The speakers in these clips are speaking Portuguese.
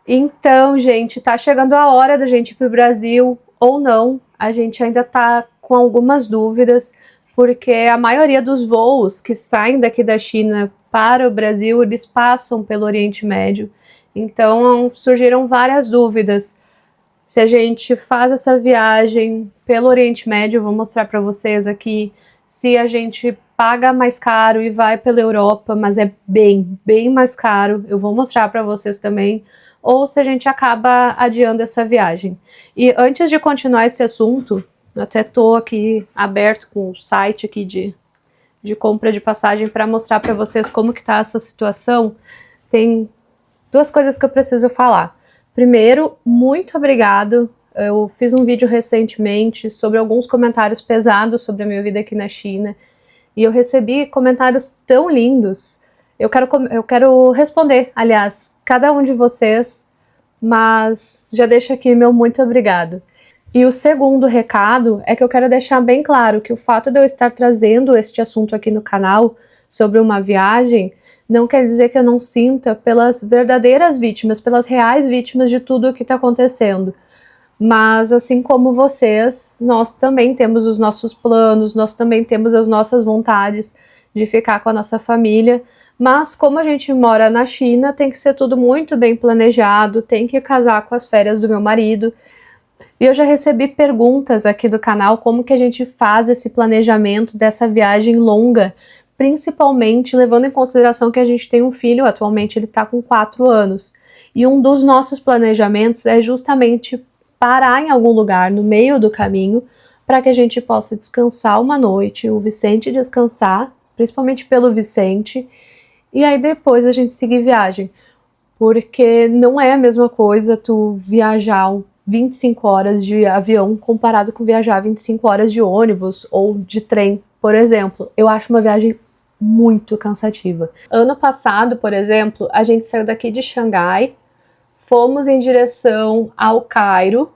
Então, gente, tá chegando a hora da gente ir pro Brasil ou não. A gente ainda tá com algumas dúvidas, porque a maioria dos voos que saem daqui da China para o Brasil, eles passam pelo Oriente Médio. Então, surgiram várias dúvidas. Se a gente faz essa viagem pelo Oriente Médio, eu vou mostrar para vocês aqui, se a gente paga mais caro e vai pela Europa, mas é bem mais caro, eu vou mostrar para vocês também, ou se a gente acaba adiando essa viagem. E antes de continuar esse assunto, eu até tô aqui aberto com o site aqui de compra de passagem para mostrar para vocês como que tá essa situação. Tem duas coisas que eu preciso falar. Primeiro, muito obrigado. Eu fiz um vídeo recentemente sobre alguns comentários pesados sobre a minha vida aqui na China e eu recebi comentários tão lindos. Eu quero responder, aliás, cada um de vocês, mas já deixo aqui meu muito obrigado. E o segundo recado é que eu quero deixar bem claro que o fato de eu estar trazendo este assunto aqui no canal sobre uma viagem não quer dizer que eu não sinta pelas verdadeiras vítimas, pelas reais vítimas de tudo o que está acontecendo. Mas, assim como vocês, nós também temos os nossos planos, nós também temos as nossas vontades de ficar com a nossa família. Mas, como a gente mora na China, tem que ser tudo muito bem planejado, tem que casar com as férias do meu marido. E eu já recebi perguntas aqui do canal como que a gente faz esse planejamento dessa viagem longa, principalmente levando em consideração que a gente tem um filho, atualmente ele está com 4 anos. E um dos nossos planejamentos é justamente parar em algum lugar no meio do caminho para que a gente possa descansar uma noite, o Vicente descansar, principalmente pelo Vicente, e aí depois a gente seguir viagem. Porque não é a mesma coisa tu viajar 25 horas de avião comparado com viajar 25 horas de ônibus ou de trem, por exemplo. Eu acho uma viagem muito cansativa. Ano passado, por exemplo, a gente saiu daqui de Xangai, fomos em direção ao Cairo,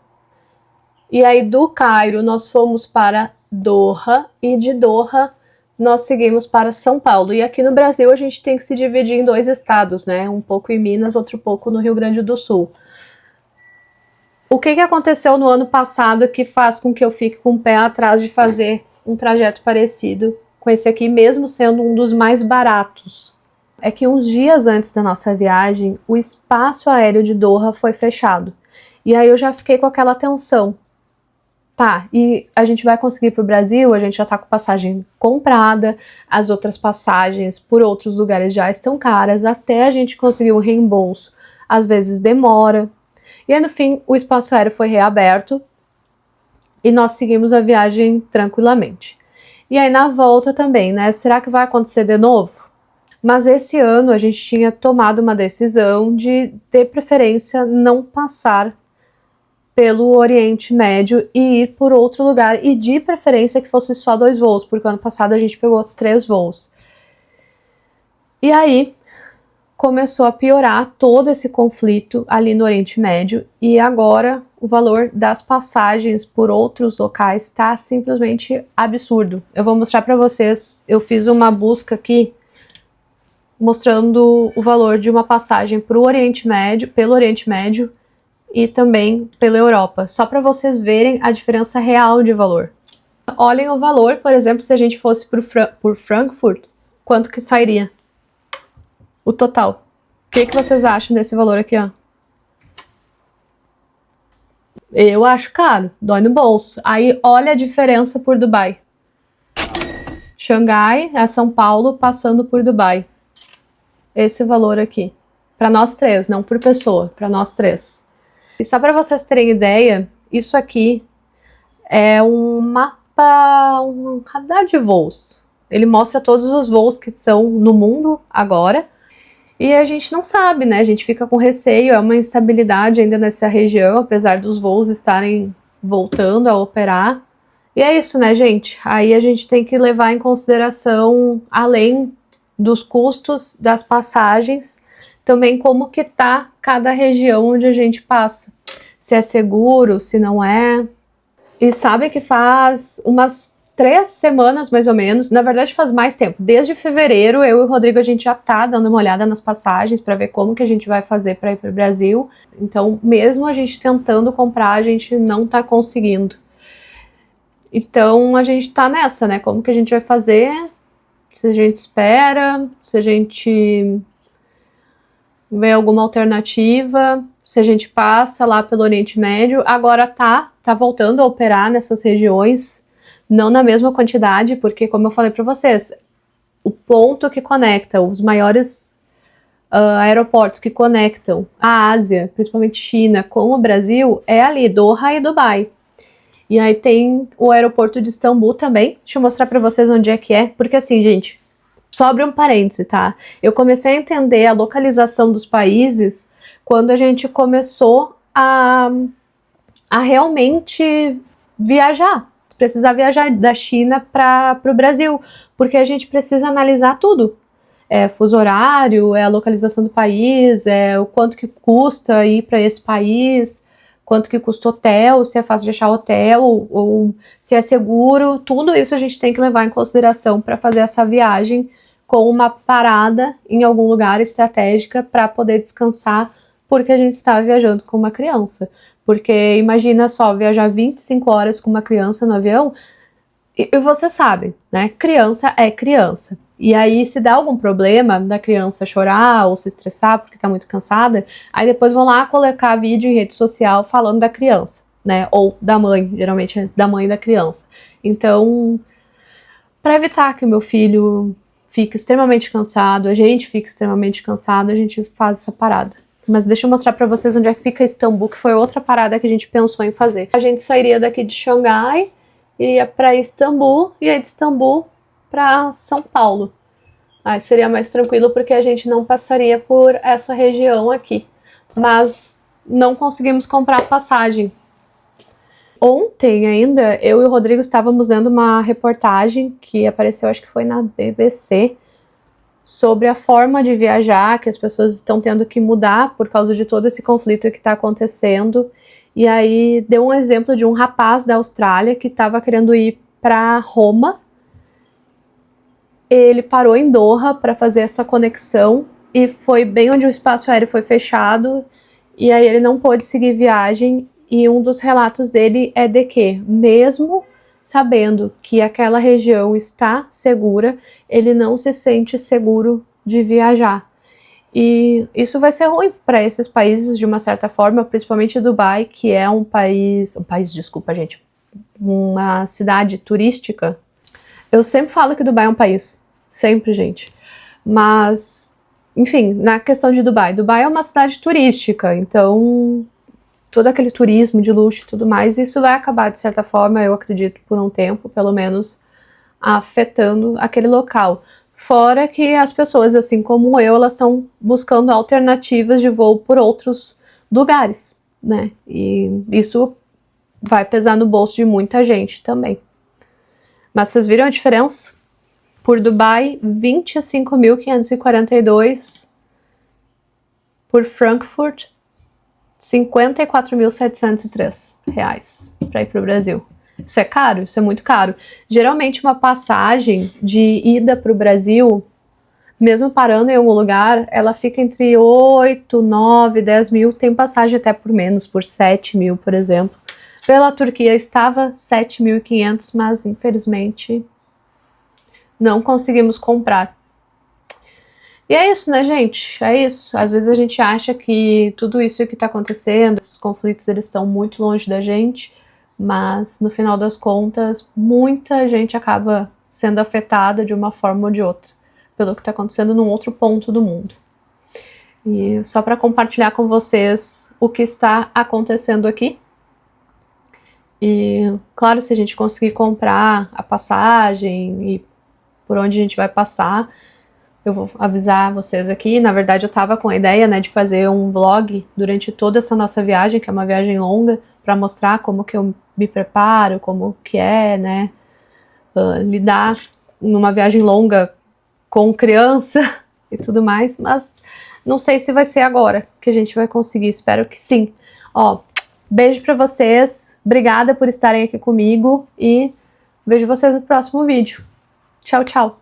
e aí do Cairo nós fomos para Doha, e de Doha nós seguimos para São Paulo. E aqui no Brasil a gente tem que se dividir em 2 estados, né? Um pouco em Minas, outro pouco no Rio Grande do Sul. O que aconteceu no ano passado que faz com que eu fique com o pé atrás de fazer um trajeto parecido com esse aqui, mesmo sendo um dos mais baratos? É que uns dias antes da nossa viagem, o espaço aéreo de Doha foi fechado. E aí eu já fiquei com aquela tensão. Tá, e a gente vai conseguir ir para o Brasil, a gente já tá com passagem comprada, as outras passagens por outros lugares já estão caras, até a gente conseguir o reembolso, às vezes demora. E aí, no fim, o espaço aéreo foi reaberto e nós seguimos a viagem tranquilamente. E aí, na volta também, né? Será que vai acontecer de novo? Mas esse ano a gente tinha tomado uma decisão de preferência não passar pelo Oriente Médio e ir por outro lugar, e de preferência que fosse só 2 voos, porque ano passado a gente pegou 3 voos. E aí começou a piorar todo esse conflito ali no Oriente Médio, e agora o valor das passagens por outros locais está simplesmente absurdo. Eu vou mostrar para vocês, eu fiz uma busca aqui mostrando o valor de uma passagem para o Oriente Médio, pelo Oriente Médio e também pela Europa, só para vocês verem a diferença real de valor. Olhem o valor, por exemplo, se a gente fosse por Frankfurt, quanto que sairia? O total. O que vocês acham desse valor aqui, ó? Eu acho caro, dói no bolso. Aí olha a diferença por Dubai. Xangai a São Paulo passando por Dubai. Esse valor aqui. Para nós 3, não por pessoa, para nós 3. E só para vocês terem ideia, isso aqui é um mapa, um radar de voos. Ele mostra todos os voos que são no mundo agora. E a gente não sabe, né? A gente fica com receio, é uma instabilidade ainda nessa região, apesar dos voos estarem voltando a operar. E é isso, né, gente? Aí a gente tem que levar em consideração, além dos custos das passagens, também como que tá cada região onde a gente passa. Se é seguro, se não é. E sabe que faz umas 3 semanas, mais ou menos, na verdade faz mais tempo, desde fevereiro, eu e o Rodrigo, a gente já tá dando uma olhada nas passagens para ver como que a gente vai fazer para ir para o Brasil. Então, mesmo a gente tentando comprar, a gente não tá conseguindo. Então, a gente tá nessa, né? Como que a gente vai fazer? Se a gente espera, se a gente vê alguma alternativa, se a gente passa lá pelo Oriente Médio. Agora tá voltando a operar nessas regiões, não na mesma quantidade, porque, como eu falei para vocês, o ponto que conecta os maiores aeroportos que conectam a Ásia, principalmente China, com o Brasil, é ali, Doha e Dubai. E aí tem o aeroporto de Istambul também. Deixa eu mostrar pra vocês onde é que é. Porque assim, gente, só abre um parêntese, tá? Eu comecei a entender a localização dos países quando a gente começou a realmente viajar. Precisar viajar da China para o Brasil. Porque a gente precisa analisar tudo. É fuso horário, é a localização do país, é o quanto que custa ir para esse país, quanto que custa hotel, se é fácil de achar hotel, ou se é seguro. Tudo isso a gente tem que levar em consideração para fazer essa viagem com uma parada em algum lugar estratégica para poder descansar, porque a gente está viajando com uma criança. Porque imagina só, viajar 25 horas com uma criança no avião, e você sabe, né? Criança é criança. E aí, se dá algum problema da criança chorar ou se estressar porque tá muito cansada, aí depois vão lá colocar vídeo em rede social falando da criança, né? Ou da mãe, geralmente é da mãe da criança. Então, para evitar que o meu filho fique extremamente cansado, a gente fique extremamente cansado, a gente faz essa parada. Mas deixa eu mostrar para vocês onde é que fica Istambul, que foi outra parada que a gente pensou em fazer. A gente sairia daqui de Xangai, iria para Istambul, e aí de Istambul para São Paulo. Aí seria mais tranquilo porque a gente não passaria por essa região aqui. Mas não conseguimos comprar passagem. Ontem ainda, eu e o Rodrigo estávamos lendo uma reportagem que apareceu, acho que foi na BBC, sobre a forma de viajar, que as pessoas estão tendo que mudar por causa de todo esse conflito que está acontecendo. E aí deu um exemplo de um rapaz da Austrália que estava querendo ir para Roma. Ele parou em Doha para fazer essa conexão e foi bem onde o espaço aéreo foi fechado, e aí ele não pôde seguir viagem. E um dos relatos dele é de que, mesmo sabendo que aquela região está segura, ele não se sente seguro de viajar. E isso vai ser ruim para esses países de uma certa forma, principalmente Dubai, que é uma cidade turística. Eu sempre falo que Dubai é um país, sempre, gente. Mas, enfim, na questão de Dubai, Dubai é uma cidade turística, então todo aquele turismo de luxo e tudo mais, isso vai acabar, de certa forma, eu acredito, por um tempo, pelo menos, afetando aquele local. Fora que as pessoas, assim como eu, elas estão buscando alternativas de voo por outros lugares, né? E isso vai pesar no bolso de muita gente também. Mas vocês viram a diferença? Por Dubai, 25.542. Por Frankfurt, 54.703 reais para ir para o Brasil. Isso é caro? Isso é muito caro. Geralmente uma passagem de ida para o Brasil, mesmo parando em algum lugar, ela fica entre 8, 9, 10 mil. Tem passagem até por menos, por 7 mil, por exemplo. Pela Turquia estava 7.500, mas infelizmente não conseguimos comprar. E é isso, né, gente? É isso. Às vezes a gente acha que tudo isso que está acontecendo, esses conflitos, eles estão muito longe da gente, mas no final das contas, muita gente acaba sendo afetada de uma forma ou de outra, pelo que está acontecendo num outro ponto do mundo. E só para compartilhar com vocês o que está acontecendo aqui. E, claro, se a gente conseguir comprar a passagem e por onde a gente vai passar, eu vou avisar vocês aqui. Na verdade, eu estava com a ideia, né, de fazer um vlog durante toda essa nossa viagem, que é uma viagem longa, para mostrar como que eu me preparo, como que é, né, lidar numa viagem longa com criança e tudo mais, mas não sei se vai ser agora que a gente vai conseguir, espero que sim. Ó, beijo para vocês, obrigada por estarem aqui comigo e Vejo vocês no próximo vídeo. Tchau, tchau!